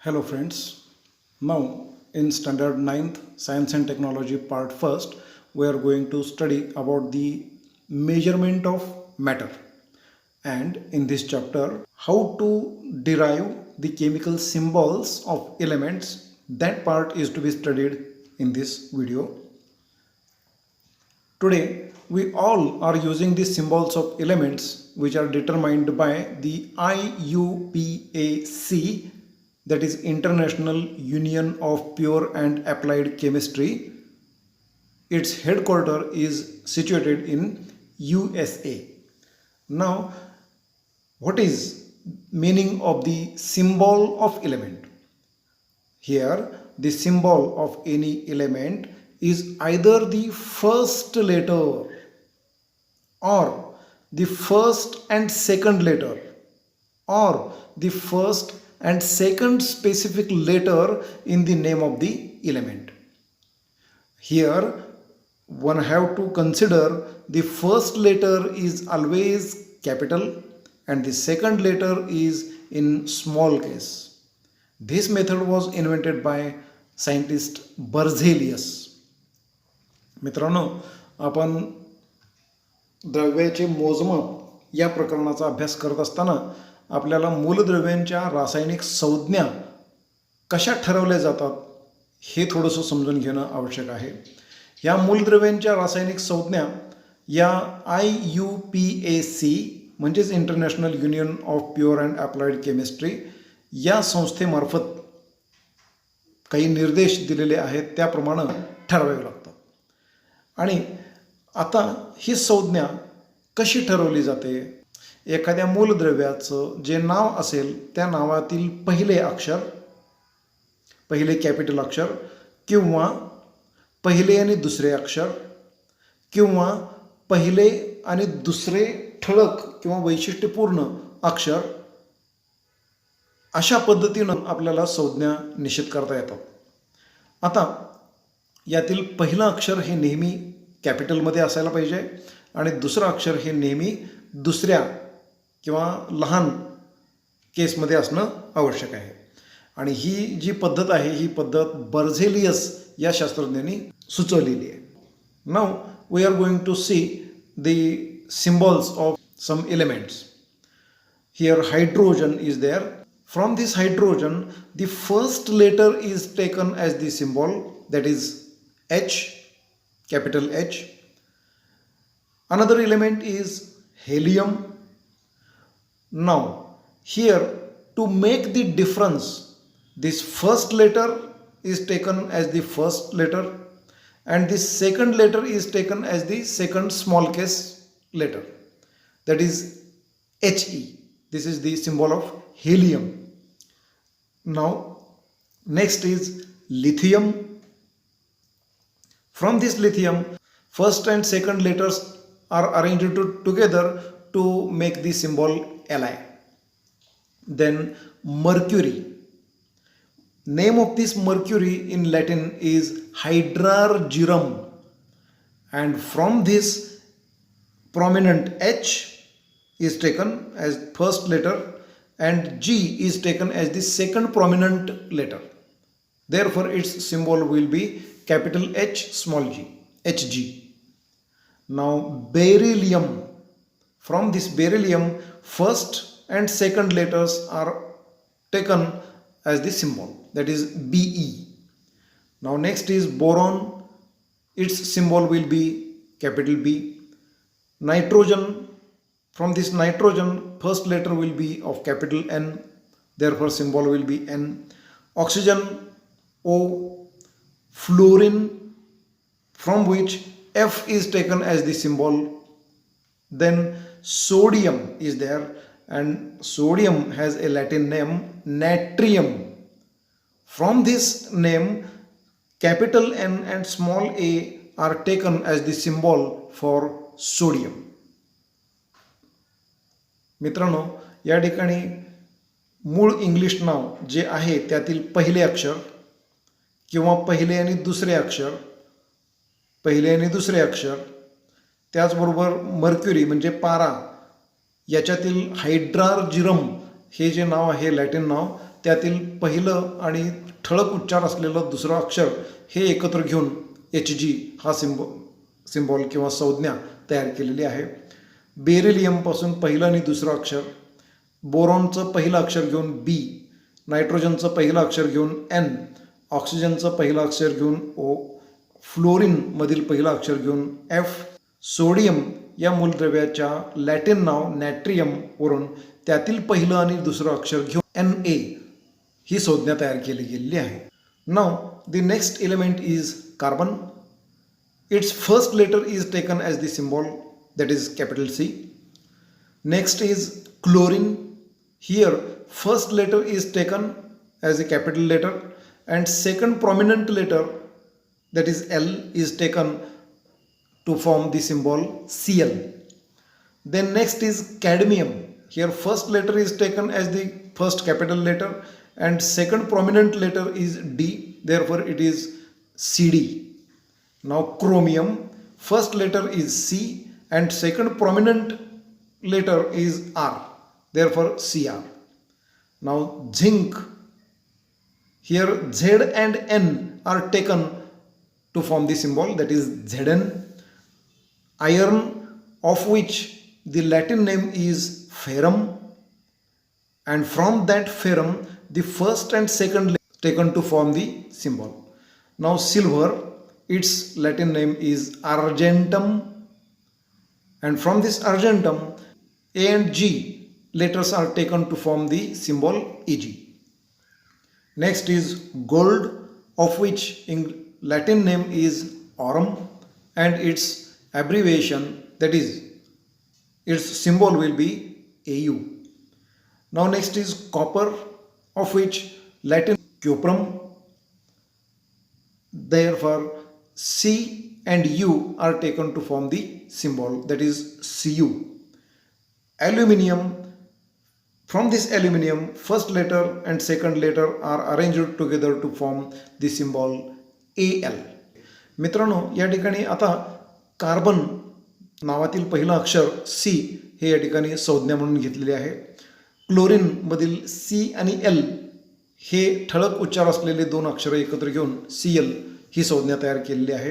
Hello friends. Now in standard 9th Science and Technology part 1st we are going to study about the measurement of matter, and in this chapter how to derive the chemical symbols of elements. That part is to be studied in this video. Today we all are using the symbols of elements which are determined by the IUPAC, that is International Union of Pure and Applied Chemistry. Its headquarters is situated in USA. Now, what is meaning of the symbol of element? Here, the symbol of any element is either the first letter or the first and second letter or the first and second specific letter in the name of the element. Here one have to consider the first letter is always capital and the second letter is in small case. This method was invented by scientist Berzelius. मित्रांनो, आपण द्रव्याचे मोजमाप या प्रकरणाचा अभ्यास करत असताना आपल्याला मूलद्रव्यांच्या रासायनिक संज्ञा कशा ठरवल्या जातात हे थोडंसं समजून घेणं आवश्यक आहे. या मूलद्रव्यांच्या रासायनिक संज्ञा या IUPAC म्हणजेच international union of pure and applied chemistry या संस्थेमार्फत काही निर्देश दिलेले आहेत, त्याप्रमाणे ठरवावे लागतात. आणि आता ही संज्ञा कशी ठरवली जाते? एखाद्या मूलद्रव्याचं जे नाव असेल त्या नावातील पहिले अक्षर, पहिले कॅपिटल अक्षर किंवा पहिले आणि दुसरे अक्षर किंवा पहिले आणि दुसरे ठळक किंवा वैशिष्ट्यपूर्ण अक्षर, अशा पद्धतीनं आपल्याला संज्ञा निश्चित करता येतात. आता यातील पहिलं अक्षर हे नेहमी कॅपिटलमध्ये असायला पाहिजे आणि दुसरं अक्षर हे नेहमी दुसऱ्या किंवा लहान केसमध्ये असणं आवश्यक आहे. आणि ही जी पद्धत आहे ही पद्धत बर्झेलियस या शास्त्रज्ञांनी सुचवलेली आहे. Now we are going to see the symbols of some elements. Here hydrogen is there. From this hydrogen the first letter is taken as the symbol, that is H, capital H. Another element is helium. Now here, to make the difference, this first letter is taken as the first letter and this second letter is taken as the second small case letter, that is He. This is the symbol of helium. Now next is lithium. From this lithium, first and second letters are arranged together to make the symbol Li. Then mercury. Name of this mercury in Latin is hydrargyrum, and from this prominent H is taken as first letter and G is taken as the second prominent letter. Therefore its symbol will be capital H, small g, Hg. Now beryllium. From this beryllium, first and second letters are taken as the symbol, that is Be. Now next is boron. Its symbol will be capital B. Nitrogen. From this nitrogen, first letter will be of capital N, therefore symbol will be N. Oxygen, O. Fluorine, from which F is taken as the symbol. Then sodium is there, and sodium has a Latin name natrium. From this name, capital N and small a are taken as the symbol for sodium. मित्रांनो, या ठिकाणी मूळ English नाव जे आहे त्यातील पहिले अक्षर किंवा पहिले आणि दुसरे अक्षर, पहिले आणि दुसरे अक्षर, त्याचबरोबर मर्क्युरी म्हणजे पारा, याच्यातील हायड्रार्जिरम हे जे नाव आहे लॅटिन नाव त्यातील पहिलं आणि ठळक उच्चार असलेलं दुसरं अक्षर हे एकत्र घेऊन Hg हा सिम्बॉल किंवा संज्ञा तयार केलेली आहे. बेरिलियमपासून पहिलं आणि दुसरं अक्षर, बोरॉनचं पहिलं अक्षर घेऊन B, नायट्रोजनचं पहिलं अक्षर घेऊन N, ऑक्सिजनचं पहिलं अक्षर घेऊन O, फ्लोरीनमधील पहिलं अक्षर घेऊन F, सोडियम या मूलद्रव्याच्या लॅटिन नाव नॅट्रियम वरून त्यातील पहिलं आणि दुसरं अक्षर घेऊन Na ही संज्ञा तयार केली गेलेली आहे. नाव the next element is carbon. Its first letter is taken as the symbol, that is capital C. Next is chlorine. Here first letter is taken as a capital letter and second prominent letter, that is L, is taken to form the symbol Cl. Then next is cadmium. Here first letter is taken as the first capital letter and second prominent letter is D, therefore it is Cd. Now chromium, first letter is C and second prominent letter is R, therefore Cr. Now zinc, here Z and N are taken to form the symbol, that is Zn. Iron, of which the Latin name is ferrum, and from that ferrum the first and second taken to form the symbol. Now silver, its Latin name is argentum, and from this argentum A and G letters are taken to form the symbol Eg. Next is gold, of which in Latin name is aurum and its abbreviation, that is its symbol will be Au. Now next is copper, of which Latin cuprum, therefore C and U are taken to form the symbol, that is Cu. Aluminium, from this aluminium first letter and second letter are arranged together to form the symbol Al. मित्रांनो, या ठिकाणी आता carbon नावातील पहिलं अक्षर C हे या ठिकाणी संज्ञा म्हणून घेतलेले आहे. क्लोरीनमधील C आणि L हे ठळक उच्चार असलेले दोन अक्षरे एकत्र घेऊन Cl ही संज्ञा तयार केलेली आहे.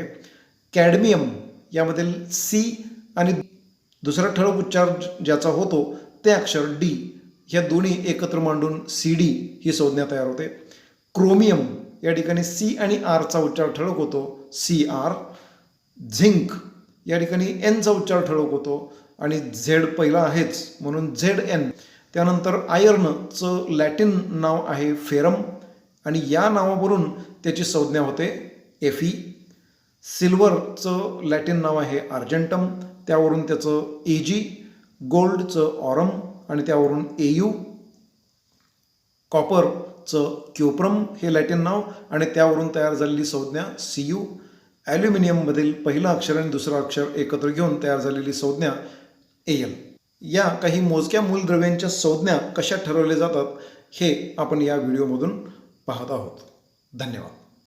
कॅडमियम यामधील C आणि दुसरा ठळक उच्चार ज्याचा होतो ते अक्षर D, ह्या दोन्ही एकत्र मांडून Cd ही संज्ञा तयार होते. क्रोमियम या ठिकाणी C आणि R चा उच्चार ठळक होतो Cr. झिंक या ठिकाणी N चा उच्चार ठळक होतो आणि Z पहिला आहेच म्हणून Zn. त्यानंतर आयर्नचं लॅटिन नाव आहे फेरम आणि या नावावरून त्याची संज्ञा होते Fe. सिल्वरचं लॅटिन नाव आहे आर्जेंटम, त्यावरून त्याचं Ag. गोल्डचं ऑरम आणि त्यावरून Au. कॉपरचं क्युप्रम हे लॅटिन नाव आणि त्यावरून तयार झालेली संज्ञा Cu. ॲल्युमिनियममधील पहिलं अक्षर आणि दुसरं अक्षर एकत्र घेऊन तयार झालेली संज्ञा Al. या काही मोजक्या मूलद्रव्यांच्या संज्ञा कशा ठरवल्या जातात हे आपण या व्हिडिओमधून पाहत आहोत. धन्यवाद.